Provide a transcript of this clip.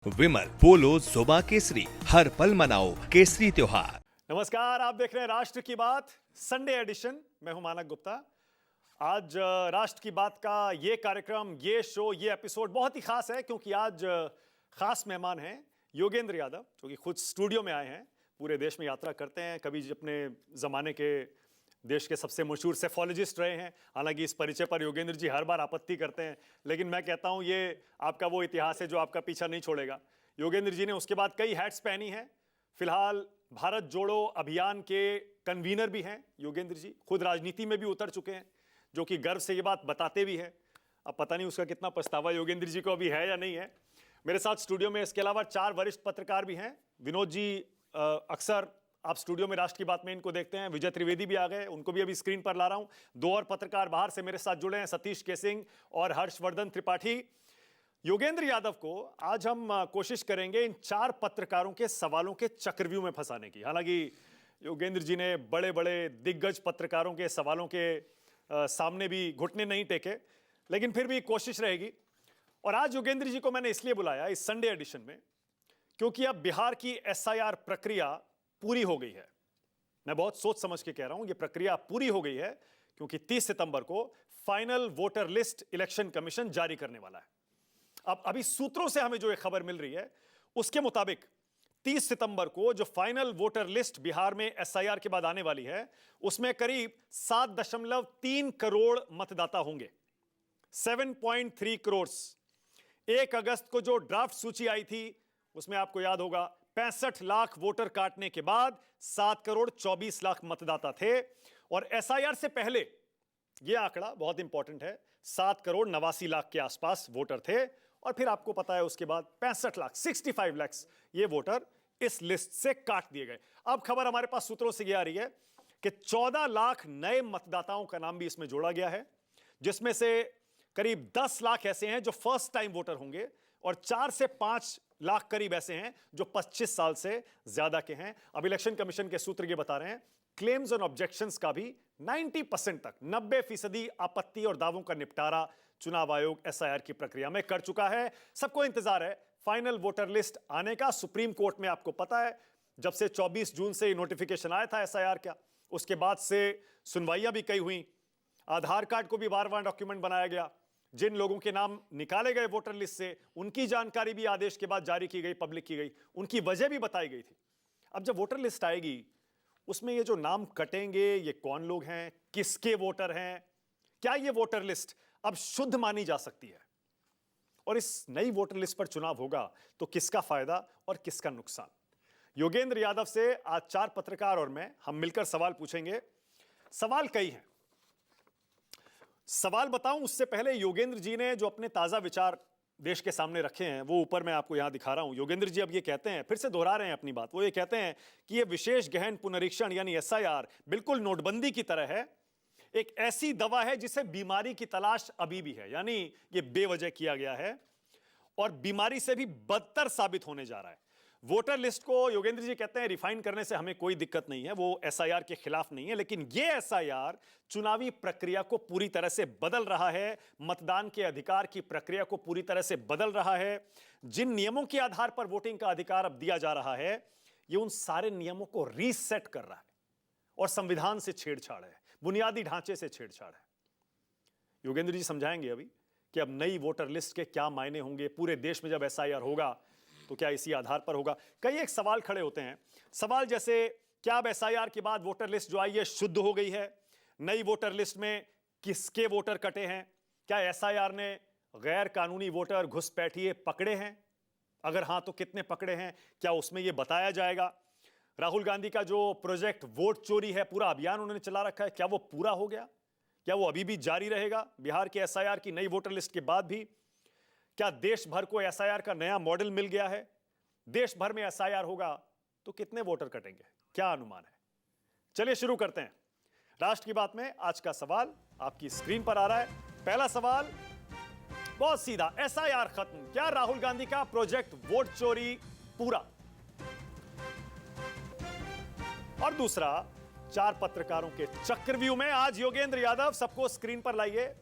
विमल पोलो जुबा केसरी, हर पल मनाओ केसरी त्योहार। नमस्कार, आप देख रहे हैं राष्ट्र की बात संडे एडिशन। मैं हूं मानक गुप्ता। आज राष्ट्र की बात का ये कार्यक्रम, ये शो, ये एपिसोड बहुत ही खास है क्योंकि आज खास मेहमान हैं योगेंद्र यादव, जो कि खुद स्टूडियो में आए हैं। पूरे देश में यात्रा करते हैं, कभी अपने जमाने के देश के सबसे मशहूर सेफोलॉजिस्ट रहे हैं। हालांकि इस परिचय पर योगेंद्र जी हर बार आपत्ति करते हैं, लेकिन मैं कहता हूं ये आपका वो इतिहास है जो आपका पीछा नहीं छोड़ेगा। योगेंद्र जी ने उसके बाद कई हैट्स पहनी हैं। फिलहाल भारत जोड़ो अभियान के कन्वीनर भी हैं योगेंद्र जी, खुद राजनीति में भी उतर चुके हैं, जो कि गर्व से ये बात बताते भी हैं। अब पता नहीं उसका कितना पछतावा योगेंद्र जी को अभी है या नहीं है। मेरे साथ स्टूडियो में इसके अलावा 4 वरिष्ठ पत्रकार भी हैं। विनोद जी, अक्सर आप स्टूडियो में राष्ट्र की बात में इनको देखते हैं। विजय त्रिवेदी भी आ गए, उनको भी अभी स्क्रीन पर ला रहा हूं। 2 और पत्रकार बाहर से मेरे साथ जुड़े हैं, सतीश केसिंग और हर्षवर्धन त्रिपाठी। योगेंद्र यादव को आज हम कोशिश करेंगे इन 4 पत्रकारों के सवालों के चक्रव्यूह में फंसाने की। हालांकि योगेंद्र जी ने बड़े बड़े दिग्गज पत्रकारों के सवालों के सामने भी घुटने नहीं टेके, लेकिन फिर भी कोशिश रहेगी। और आज योगेंद्र जी को मैंने इसलिए बुलाया इस संडे एडिशन में क्योंकि अब बिहार की एसआईआर प्रक्रिया पूरी हो गई है। मैं बहुत सोच समझ के कह रहा हूं, यह प्रक्रिया पूरी हो गई है क्योंकि 30 सितंबर को final voter list election commission जारी करने वाला है। अब अभी सूत्रों से हमें जो एक खबर मिल रही है उसके मुताबिक 30 सितंबर को जो फाइनल वोटर लिस्ट बिहार में एसआईआर के बाद आने वाली है, उसमें करीब 7.3 करोड़ मतदाता होंगे। 7.3 करोड़। 1 अगस्त को जो ड्राफ्ट सूची आई थी उसमें आपको याद होगा 65 लाख वोटर काटने के बाद 7 करोड़ 24 लाख मतदाता थे। और एसआईआर से पहले यह आंकड़ा बहुत इंपॉर्टेंट है, 7 करोड़ 89 लाख के आसपास वोटर थे। और फिर आपको पता है उसके बाद 65 लाख 65 लाख ये वोटर इस लिस्ट से काट दिए गए। अब खबर हमारे पास सूत्रों से यह आ रही है कि 14 लाख नए मतदाताओं का नाम भी इसमें जोड़ा गया है, जिसमें से करीब 10 लाख ऐसे हैं जो फर्स्ट टाइम वोटर होंगे और 4 से 5 लाख करीब ऐसे हैं जो 25 साल से ज्यादा के हैं। अब इलेक्शन कमीशन के सूत्र ये बता रहे हैं क्लेम्स और ऑब्जेक्शंस का भी 90% तक 90% आपत्ति और दावों का निपटारा चुनाव आयोग एसआईआर की प्रक्रिया में कर चुका है। सबको इंतजार है फाइनल वोटर लिस्ट आने का। सुप्रीम कोर्ट में आपको पता है जब से 24 जून से नोटिफिकेशन आया था एसआईआर का, उसके बाद से सुनवाइयां भी कई हुई। आधार कार्ड को भी बार-बार डॉक्यूमेंट बनाया गया। जिन लोगों के नाम निकाले गए वोटर लिस्ट से उनकी जानकारी भी आदेश के बाद जारी की गई, पब्लिक की गई, उनकी वजह भी बताई गई थी। अब जब वोटर लिस्ट आएगी उसमें ये जो नाम कटेंगे ये कौन लोग हैं, किसके वोटर हैं, क्या ये वोटर लिस्ट अब शुद्ध मानी जा सकती है, और इस नई वोटर लिस्ट पर चुनाव होगा तो किसका फायदा और किसका नुकसान। योगेंद्र यादव से आज 4 पत्रकार और मैं हम मिलकर सवाल पूछेंगे। सवाल कई हैं, सवाल बताऊं उससे पहले योगेंद्र जी ने जो अपने ताजा विचार देश के सामने रखे हैं वो ऊपर मैं आपको यहां दिखा रहा हूं। योगेंद्र जी अब ये कहते हैं, फिर से दोहरा रहे हैं अपनी बात, वो ये कहते हैं कि ये विशेष गहन पुनरीक्षण यानी एसआईआर बिल्कुल नोटबंदी की तरह है, एक ऐसी दवा है जिसे बीमारी की तलाश अभी भी है, यानी ये बेवजह किया गया है और बीमारी से भी बदतर साबित होने जा रहा है। वोटर लिस्ट को योगेंद्र जी कहते हैं रिफाइन करने से हमें कोई दिक्कत नहीं है, वो एसआईआर के खिलाफ नहीं है, लेकिन ये एसआईआर चुनावी प्रक्रिया को पूरी तरह से बदल रहा है, मतदान के अधिकार की प्रक्रिया को पूरी तरह से बदल रहा है। जिन नियमों के आधार पर वोटिंग का अधिकार अब दिया जा रहा है ये उन सारे नियमों को रीसेट कर रहा है और संविधान से छेड़छाड़ है, बुनियादी ढांचे से छेड़छाड़ है। योगेंद्र जी समझाएंगे अभी कि अब नई वोटर लिस्ट के क्या मायने होंगे, पूरे देश में जब एसआईआर होगा तो क्या इसी आधार पर होगा। कई एक सवाल खड़े होते हैं, सवाल जैसे क्या अब एसआईआर के बाद वोटर लिस्ट जो आई है शुद्ध हो गई है, नई वोटर लिस्ट में किसके वोटर कटे हैं, क्या एसआईआर ने गैर कानूनी वोटर घुसपैठिए पकड़े हैं, अगर हां तो कितने पकड़े हैं, क्या उसमें यह बताया जाएगा। राहुल गांधी का जो प्रोजेक्ट वोट चोरी है, पूरा अभियान उन्होंने चला रखा है, क्या वो पूरा हो गया, क्या वो अभी भी जारी रहेगा बिहार के एसआईआर की नई वोटर लिस्ट के बाद भी। क्या देश भर को एसआईआर का नया मॉडल मिल गया है, देश भर में एसआईआर होगा तो कितने वोटर कटेंगे, क्या अनुमान है। चलिए शुरू करते हैं राष्ट्र की बात में। आज का सवाल आपकी स्क्रीन पर आ रहा है। पहला सवाल बहुत सीधा, एसआईआर खत्म, क्या राहुल गांधी का प्रोजेक्ट वोट चोरी पूरा। और दूसरा, 4 पत्रकारों के चक्रव्यूह में आज योगेंद्र यादव, सबको स्क्रीन पर लाइए।